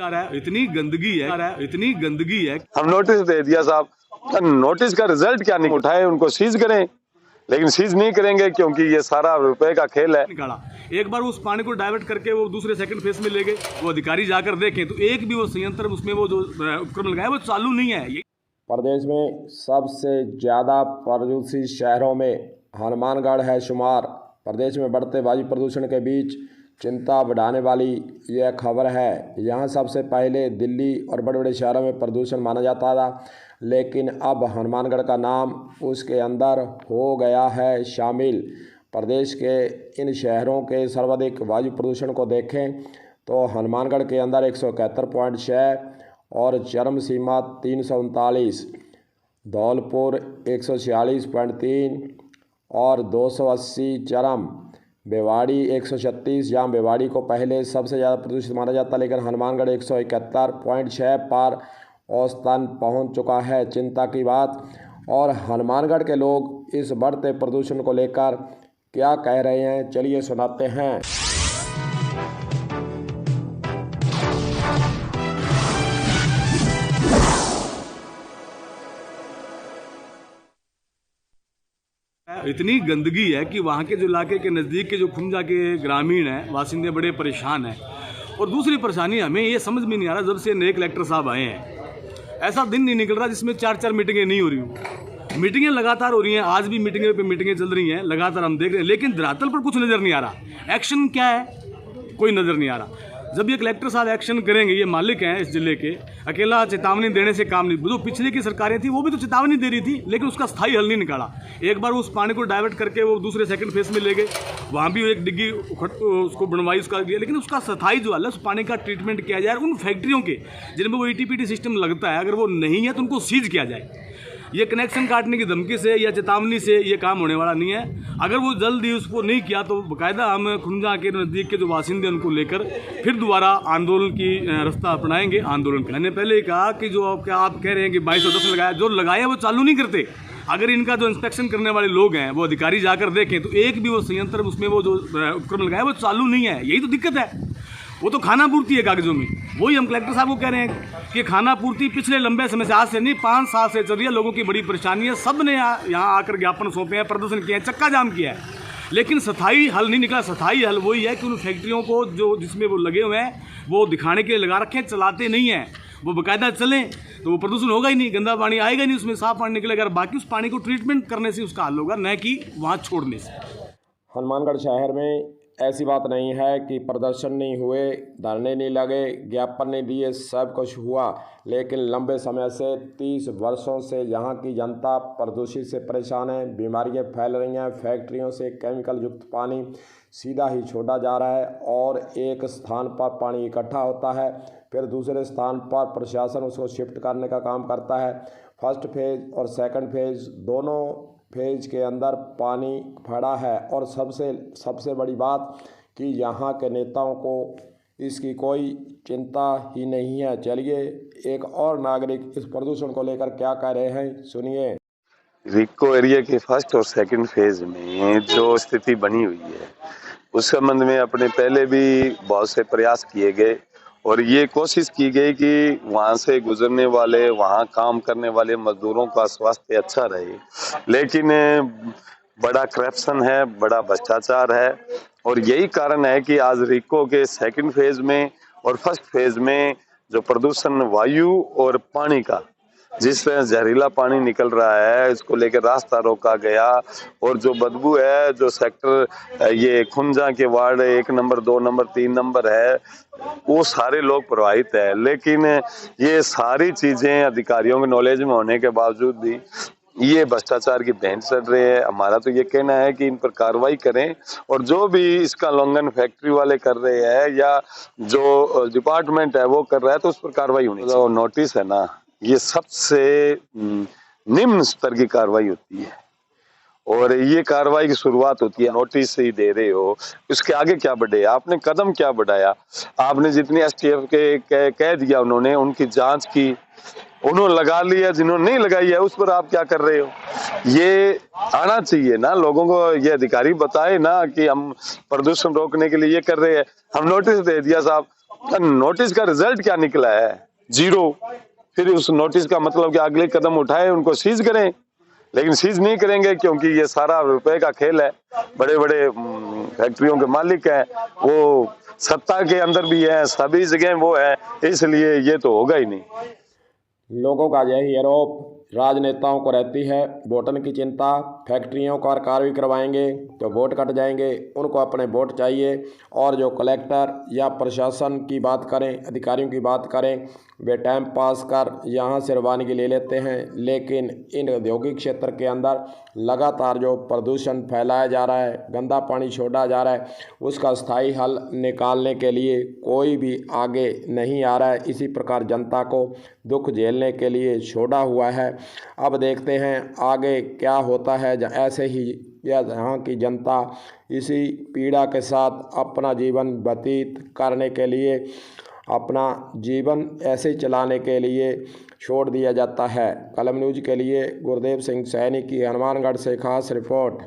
इतनी गंदगी है, इतनी गंदगी है। हम नोटिस दे दिया साहब, नोटिस का रिजल्ट क्या नहीं उठाए, उनको सीज करें, लेकिन सीज नहीं करेंगे क्योंकि ये सारा रुपए का खेल है। निकाला एक बार उस पानी को डाइवर्ट करके वो दूसरे सेकंड फेज में ले गए, वो अधिकारी जाकर देखें तो एक भी वो संयंत्र उसमें वो जो उपकरण लगाया वो चालू नहीं है। प्रदेश में सबसे ज़्यादा प्रदूषित शहरों में हनुमानगढ़ है शुमार। प्रदेश में बढ़ते वायु प्रदूषण के बीच चिंता बढ़ाने वाली यह खबर है। यहाँ सबसे पहले दिल्ली और बड़े बड़े शहरों में प्रदूषण माना जाता था, लेकिन अब हनुमानगढ़ का नाम उसके अंदर हो गया है शामिल। प्रदेश के इन शहरों के सर्वाधिक वायु प्रदूषण को देखें तो हनुमानगढ़ के अंदर 171.6 और चरम सीमा 339, धौलपुर 146.3 और 280 चरम, बेवाड़ी 136। जहाँ बेवाड़ी को पहले सबसे ज़्यादा प्रदूषित माना जाता, लेकिन हनुमानगढ़ 171.6 पर औसतन पहुंच चुका है। चिंता की बात। और हनुमानगढ़ के लोग इस बढ़ते प्रदूषण को लेकर क्या कह रहे हैं, चलिए सुनाते हैं। इतनी गंदगी है कि वहाँ के जो इलाके के नज़दीक के जो खुंजा के ग्रामीण हैं, बासिंदे बड़े परेशान हैं। और दूसरी परेशानी हमें ये समझ में नहीं आ रहा, जब से नए कलेक्टर साहब आए हैं ऐसा दिन नहीं निकल रहा जिसमें 4-4 मीटिंगें नहीं हो रही। मीटिंगें लगातार हो रही हैं, आज भी मीटिंगें पे मीटिंगें चल रही हैं, लगातार हम देख रहे हैं, लेकिन धरातल पर कुछ नज़र नहीं आ रहा। एक्शन क्या है, कोई नज़र नहीं आ रहा। जब ये कलेक्टर साहब एक्शन करेंगे, ये मालिक हैं इस जिले के, अकेला चेतावनी देने से काम नहीं। जो पिछले की सरकारें थी वो भी तो चेतावनी दे रही थी, लेकिन उसका स्थायी हल नहीं निकाला। एक बार उस पानी को डाइवर्ट करके वो दूसरे सेकंड फेज में ले गए, वहाँ भी एक डिग्गी उसको बनवाई उसका दिया, लेकिन उसका स्थायी जो हल है उस पानी का ट्रीटमेंट किया जाए। उन फैक्ट्रियों के जिनमें वो ETPT सिस्टम लगता है, अगर वो नहीं है तो उनको सीज किया जाए। ये कनेक्शन काटने की धमकी से या चेतावनी से ये काम होने वाला नहीं है। अगर वो जल्दी उसको नहीं किया तो बाकायदा हम खुंजा के नज़दीक के जो वासिंदे उनको लेकर फिर दोबारा आंदोलन की रास्ता अपनाएंगे। आंदोलन मैंने पहले ही कहा कि जो क्या आप कह रहे हैं कि 2210 लगाया, जो लगाया वो चालू नहीं करते। अगर इनका जो इंस्पेक्शन करने वाले लोग हैं वो अधिकारी जाकर देखें तो एक भी वो संयंत्र उसमें वो जो उपकरण लगाया वो चालू नहीं है। यही तो दिक्कत है। वो तो खाना पूर्ति है कागजों में। वही हम कलेक्टर साहब को कह रहे हैं कि खाना पूर्ति पिछले लंबे समय से, आज से नहीं 5 साल से चल रही है। लोगों की बड़ी परेशानी है, सब ने यहाँ आकर ज्ञापन सौंपे हैं, प्रदर्शन किए हैं, चक्का जाम किया है, लेकिन स्थायी हल नहीं निकला। स्थायी हल वही है कि उन फैक्ट्रियों को जो जिसमें वो लगे हुए हैं वो दिखाने के लिए लगा रखे हैं, चलाते नहीं हैं। वो बाकायदा चलें तो वो प्रदूषण होगा ही नहीं, गंदा पानी आएगा नहीं, उसमें साफ पानी निकलेगा। बाकी उस पानी को ट्रीटमेंट करने से उसका हल होगा, न कि वहाँ छोड़ने से। हनुमानगढ़ शहर में ऐसी बात नहीं है कि प्रदर्शन नहीं हुए, धरने नहीं लगे, ज्ञापन नहीं दिए, सब कुछ हुआ, लेकिन लंबे समय से 30 वर्षों से यहाँ की जनता प्रदूषित से परेशान है। बीमारियाँ फैल रही हैं, फैक्ट्रियों से केमिकल युक्त पानी सीधा ही छोड़ा जा रहा है और एक स्थान पर पानी इकट्ठा होता है, फिर दूसरे स्थान पर प्रशासन उसको शिफ्ट करने का काम करता है। फर्स्ट फेज और सेकंड फेज दोनों फेज के अंदर पानी भरा है और सबसे बड़ी बात कि यहाँ के नेताओं को इसकी कोई चिंता ही नहीं है। चलिए एक और नागरिक इस प्रदूषण को लेकर क्या कह रहे हैं, सुनिए। रिको एरिया के फर्स्ट और सेकंड फेज में जो स्थिति बनी हुई है उस संबंध में अपने पहले भी बहुत से प्रयास किए गए और ये कोशिश की गई कि वहाँ से गुजरने वाले, वहाँ काम करने वाले मजदूरों का स्वास्थ्य अच्छा रहे, लेकिन बड़ा करप्शन है, बड़ा भ्रष्टाचार है और यही कारण है कि आज रिको के सेकंड फेज में और फर्स्ट फेज में जो प्रदूषण वायु और पानी का, जिस तरह जहरीला पानी निकल रहा है, इसको लेकर रास्ता रोका गया और जो बदबू है, जो सेक्टर ये खुंजा के वार्ड 1 नंबर 2 नंबर 3 नंबर है, वो सारे लोग प्रभावित है। लेकिन ये सारी चीजें अधिकारियों के नॉलेज में होने के बावजूद भी ये भ्रष्टाचार की भेंट चढ़ रहे हैं। हमारा तो ये कहना है कि इन पर कार्रवाई करें और जो भी इसका उल्लंघन फैक्ट्री वाले कर रहे हैं या जो डिपार्टमेंट है वो कर रहा है तो उस पर कार्रवाई होनी चाहिए। नोटिस है ना, ये सबसे निम्न स्तर की कार्रवाई होती है और ये कार्रवाई की शुरुआत होती है। नोटिस ही दे रहे हो, उसके आगे क्या बढ़े, आपने कदम क्या बढ़ाया? आपने जितनी STF के कह दिया, उन्होंने उनकी जांच की, उन्होंने लगा लिया, जिन्होंने नहीं लगाई है उस पर आप क्या कर रहे हो? ये आना चाहिए ना लोगों को, ये अधिकारी बताए ना कि हम प्रदूषण रोकने के लिए ये कर रहे हैं। हम नोटिस दे दिया साहब, नोटिस का रिजल्ट क्या निकला है? 0। फिर उस नोटिस का मतलब कि अगले कदम उठाए, उनको सीज करें, लेकिन सीज नहीं करेंगे क्योंकि ये सारा रुपए का खेल है। बड़े बड़े फैक्ट्रियों के मालिक हैं, वो सत्ता के अंदर भी है, सभी जगह वो है, इसलिए ये तो होगा ही नहीं। लोगों का यही आरोप राजनेताओं को रहती है, वोटन की चिंता। फैक्ट्रियों का कार्रवाई करवाएंगे तो वोट कट जाएंगे, उनको अपने वोट चाहिए। और जो कलेक्टर या प्रशासन की बात करें, अधिकारियों की बात करें, वे टाइम पास कर यहाँ से रवानगी ले लेते हैं। लेकिन इन औद्योगिक क्षेत्र के अंदर लगातार जो प्रदूषण फैलाया जा रहा है, गंदा पानी छोड़ा जा रहा है, उसका स्थायी हल निकालने के लिए कोई भी आगे नहीं आ रहा है। इसी प्रकार जनता को दुख झेलने के लिए छोड़ा हुआ है। अब देखते हैं आगे क्या होता है। ऐसे ही यहाँ की जनता इसी पीड़ा के साथ अपना जीवन व्यतीत करने के लिए, अपना जीवन ऐसे चलाने के लिए छोड़ दिया जाता है। कलम न्यूज़ के लिए गुरदेव सिंह सैनी की हनुमानगढ़ से खास रिपोर्ट।